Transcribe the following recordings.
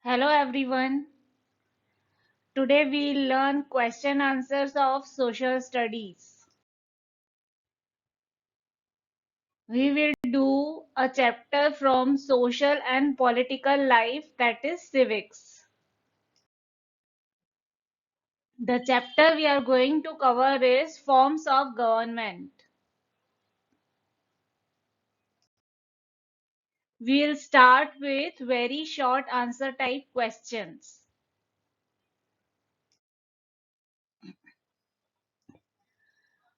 Hello everyone. Today we'll learn question answers of social studies. We will do a chapter from social and political life, that is civics. The chapter we are going to cover is forms of government. We'll start with very short answer type questions.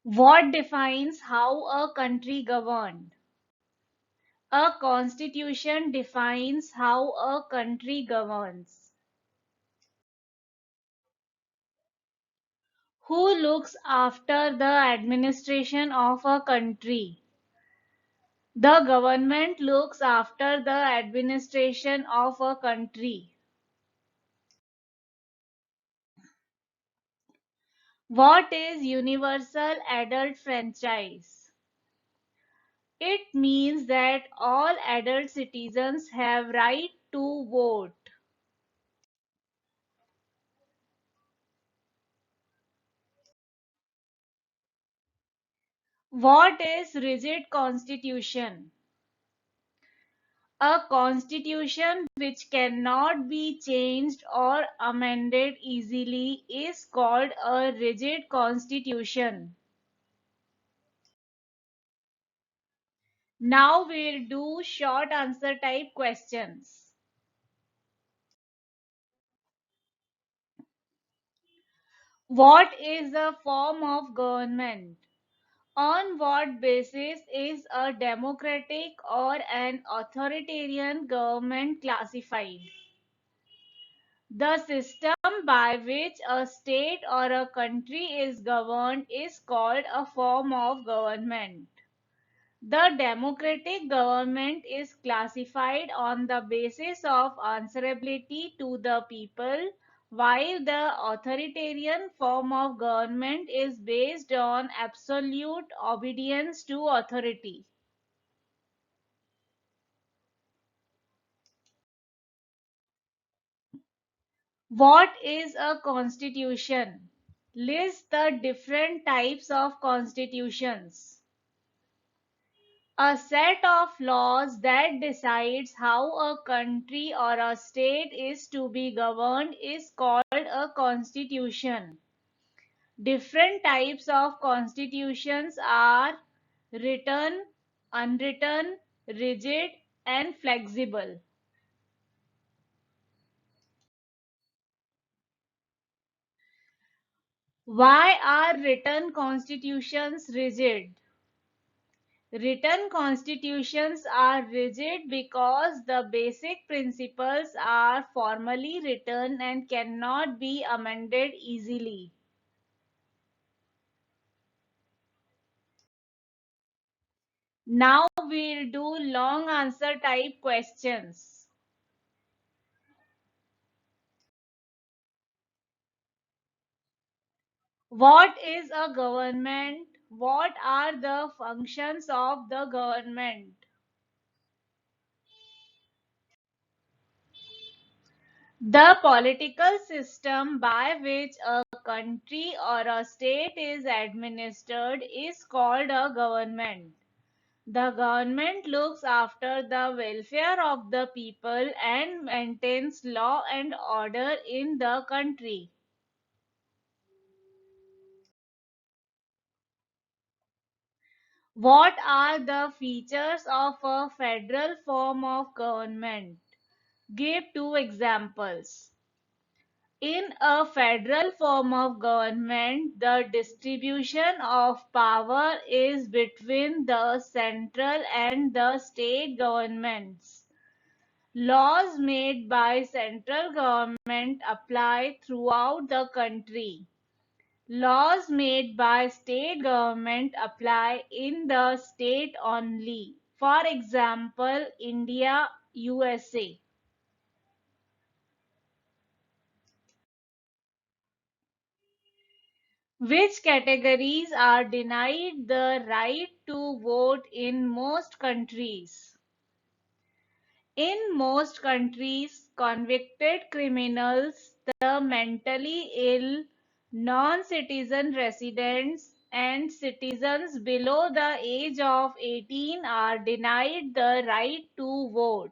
What defines how a country governed? A constitution defines how a country governs. Who looks after the administration of a country? The government looks after the administration of a country. What is universal adult franchise? It means that all adult citizens have right to vote. What is rigid constitution? A constitution which cannot be changed or amended easily is called a rigid constitution. Now we'll do short answer type questions. What is a form of government? On what basis is a democratic or an authoritarian government classified? The system by which a state or a country is governed is called a form of government. The democratic government is classified on the basis of answerability to the people, while the authoritarian form of government is based on absolute obedience to authority. What is a constitution? List the different types of constitutions. A set of laws that decides how a country or a state is to be governed is called a constitution. Different types of constitutions are written, unwritten, rigid, and flexible. Why are written constitutions rigid? Written constitutions are rigid because the basic principles are formally written and cannot be amended easily. Now we'll do long answer type questions. What is a government? What are the functions of the government? The political system by which a country or a state is administered is called a government. The government looks after the welfare of the people and maintains law and order in the country. What are the features of a federal form of government? Give two examples. In a federal form of government, the distribution of power is between the central and the state governments. Laws made by central government apply throughout the country. Laws made by state government apply in the state only. For example, India, USA. Which categories are denied the right to vote in most countries? In most countries, convicted criminals, the mentally ill, non-citizen residents, and citizens below the age of 18 are denied the right to vote.